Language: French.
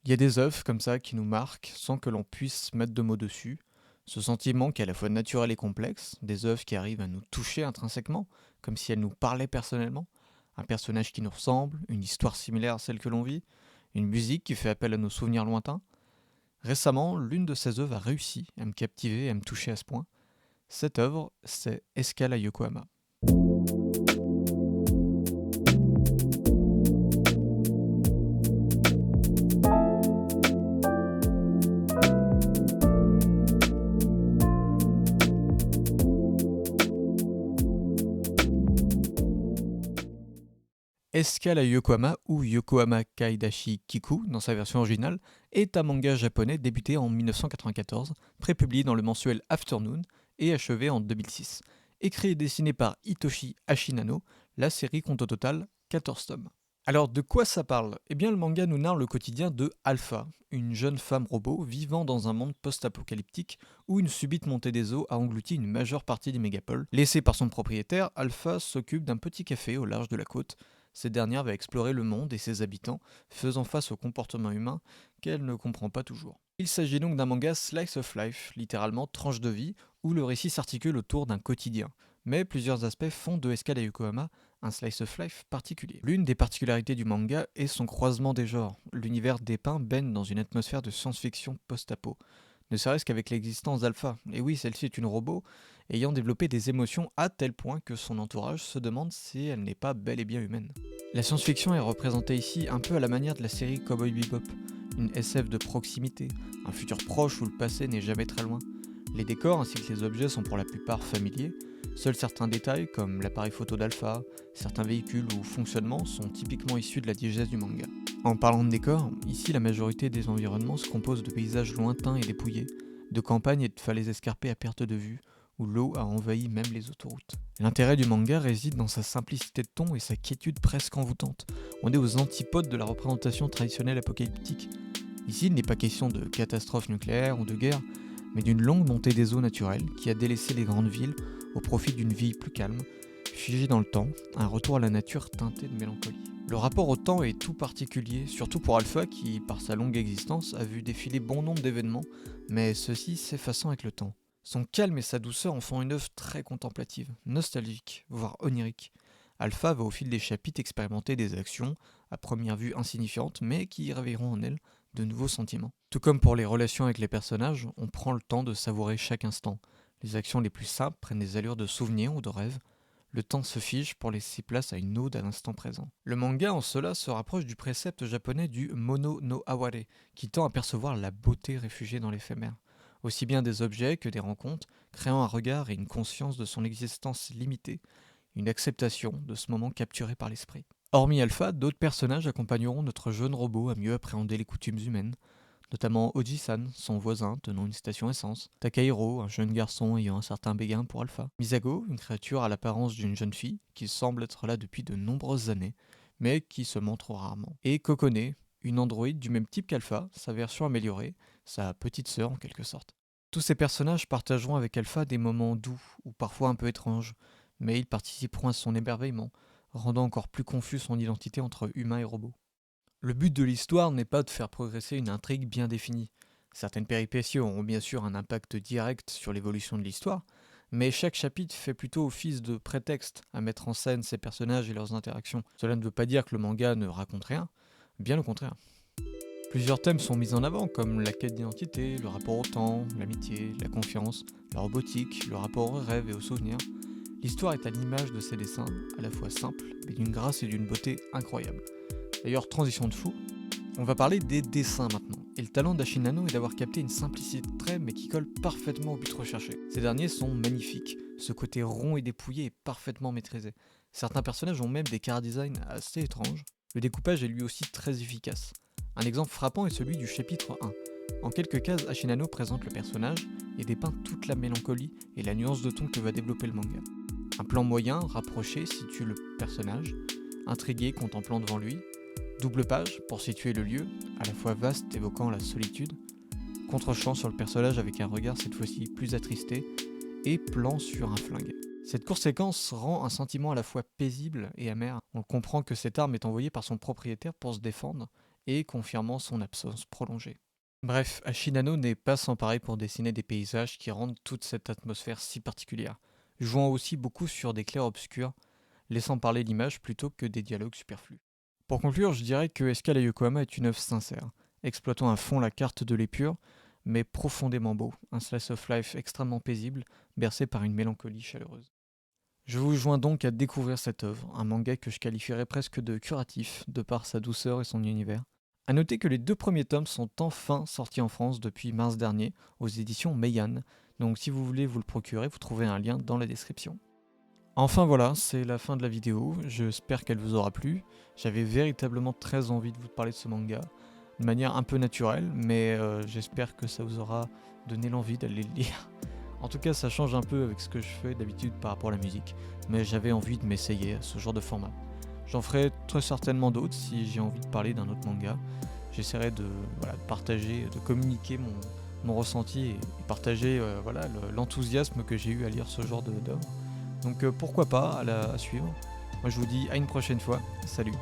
Il y a des œuvres comme ça qui nous marquent sans que l'on puisse mettre de mots dessus. Ce sentiment qui est à la fois naturel et complexe, des œuvres qui arrivent à nous toucher intrinsèquement, comme si elles nous parlaient personnellement, un personnage qui nous ressemble, une histoire similaire à celle que l'on vit, une musique qui fait appel à nos souvenirs lointains. Récemment, l'une de ces œuvres a réussi à me captiver et à me toucher à ce point. Cette œuvre, c'est Escale à Yokohama. Escale à Yokohama ou Yokohama Kaidashi Kiku dans sa version originale est un manga japonais débuté en 1994, prépublié dans le mensuel Afternoon et achevé en 2006. Écrit et dessiné par Hitoshi Ashinano, la série compte au total 14 tomes. Alors de quoi ça parle? Eh bien le manga nous narre le quotidien de Alpha, une jeune femme robot vivant dans un monde post-apocalyptique où une subite montée des eaux a englouti une majeure partie des mégapoles. Laissée par son propriétaire, Alpha s'occupe d'un petit café au large de la côte. Cette dernière va explorer le monde et ses habitants, faisant face au comportement humain qu'elle ne comprend pas toujours. Il s'agit donc d'un manga slice of life, littéralement tranche de vie, où le récit s'articule autour d'un quotidien. Mais plusieurs aspects font de Escale à Yokohama un slice of life particulier. L'une des particularités du manga est son croisement des genres. L'univers dépeint baigne dans une atmosphère de science-fiction post-apo. Ne serait-ce qu'avec l'existence d'Alpha. Et oui, celle-ci est une robot, ayant développé des émotions à tel point que son entourage se demande si elle n'est pas bel et bien humaine. La science-fiction est représentée ici un peu à la manière de la série Cowboy Bebop, une SF de proximité, un futur proche où le passé n'est jamais très loin. Les décors ainsi que les objets sont pour la plupart familiers, seuls certains détails comme l'appareil photo d'Alpha, certains véhicules ou fonctionnements sont typiquement issus de la diégèse du manga. En parlant de décors, ici la majorité des environnements se composent de paysages lointains et dépouillés, de campagnes et de falaises escarpées à perte de vue, où l'eau a envahi même les autoroutes. L'intérêt du manga réside dans sa simplicité de ton et sa quiétude presque envoûtante. On est aux antipodes de la représentation traditionnelle apocalyptique. Ici, il n'est pas question de catastrophe nucléaire ou de guerre, mais d'une longue montée des eaux naturelles qui a délaissé les grandes villes au profit d'une vie plus calme, figée dans le temps, un retour à la nature teinté de mélancolie. Le rapport au temps est tout particulier, surtout pour Alpha qui, par sa longue existence, a vu défiler bon nombre d'événements, mais ceux-ci s'effaçant avec le temps. Son calme et sa douceur en font une œuvre très contemplative, nostalgique, voire onirique. Alpha va au fil des chapitres expérimenter des actions, à première vue insignifiantes, mais qui réveilleront en elle de nouveaux sentiments. Tout comme pour les relations avec les personnages, on prend le temps de savourer chaque instant. Les actions les plus simples prennent des allures de souvenirs ou de rêves. Le temps se fige pour laisser place à une ode à l'instant présent. Le manga en cela se rapproche du précepte japonais du mono no aware, qui tend à percevoir la beauté réfugiée dans l'éphémère, aussi bien des objets que des rencontres, créant un regard et une conscience de son existence limitée, une acceptation de ce moment capturé par l'esprit. Hormis Alpha, d'autres personnages accompagneront notre jeune robot à mieux appréhender les coutumes humaines, notamment Oji-san, son voisin tenant une station essence, Takahiro, un jeune garçon ayant un certain béguin pour Alpha, Misago, une créature à l'apparence d'une jeune fille qui semble être là depuis de nombreuses années, mais qui se montre rarement, et Kokone, une androïde du même type qu'Alpha, sa version améliorée, sa petite sœur en quelque sorte. Tous ces personnages partageront avec Alpha des moments doux ou parfois un peu étranges, mais ils participeront à son émerveillement, rendant encore plus confus son identité entre humain et robot. Le but de l'histoire n'est pas de faire progresser une intrigue bien définie. Certaines péripéties auront bien sûr un impact direct sur l'évolution de l'histoire, mais chaque chapitre fait plutôt office de prétexte à mettre en scène ces personnages et leurs interactions. Cela ne veut pas dire que le manga ne raconte rien, bien au contraire. Plusieurs thèmes sont mis en avant, comme la quête d'identité, le rapport au temps, l'amitié, la confiance, la robotique, le rapport aux rêves et aux souvenirs. L'histoire est à l'image de ces dessins, à la fois simples, mais d'une grâce et d'une beauté incroyables. D'ailleurs, transition de fou, on va parler des dessins maintenant. Et le talent d'Ashinano est d'avoir capté une simplicité de traits mais qui colle parfaitement au but recherché. Ces derniers sont magnifiques, ce côté rond et dépouillé est parfaitement maîtrisé. Certains personnages ont même des chara-design assez étranges. Le découpage est lui aussi très efficace. Un exemple frappant est celui du chapitre 1. En quelques cases, Ashinano présente le personnage et dépeint toute la mélancolie et la nuance de ton que va développer le manga. Un plan moyen, rapproché, situe le personnage, intrigué, contemplant devant lui. Double page pour situer le lieu, à la fois vaste évoquant la solitude. Contre-champ sur le personnage avec un regard cette fois-ci plus attristé. Et plan sur un flingue. Cette courte séquence rend un sentiment à la fois paisible et amer. On comprend que cette arme est envoyée par son propriétaire pour se défendre et confirmant son absence prolongée. Bref, Ashinano n'est pas sans pareil pour dessiner des paysages qui rendent toute cette atmosphère si particulière, jouant aussi beaucoup sur des clairs-obscurs, laissant parler l'image plutôt que des dialogues superflus. Pour conclure, je dirais que Escale à Yokohama est une œuvre sincère, exploitant à fond la carte de l'épure, mais profondément beau, un slice of life extrêmement paisible, bercé par une mélancolie chaleureuse. Je vous joins donc à découvrir cette œuvre, un manga que je qualifierais presque de curatif, de par sa douceur et son univers. A noter que les 2 premiers tomes sont enfin sortis en France depuis mars dernier, aux éditions Meian, donc si vous voulez vous le procurer, vous trouvez un lien dans la description. Enfin voilà, c'est la fin de la vidéo, j'espère qu'elle vous aura plu. J'avais véritablement très envie de vous parler de ce manga, de manière un peu naturelle, mais j'espère que ça vous aura donné l'envie d'aller le lire. En tout cas, ça change un peu avec ce que je fais d'habitude par rapport à la musique, mais j'avais envie de m'essayer à ce genre de format. J'en ferai très certainement d'autres si j'ai envie de parler d'un autre manga. J'essaierai de partager, de communiquer mon ressenti et partager l'enthousiasme que j'ai eu à lire ce genre d'œuvre. Donc pourquoi pas, à suivre. Moi je vous dis à une prochaine fois. Salut.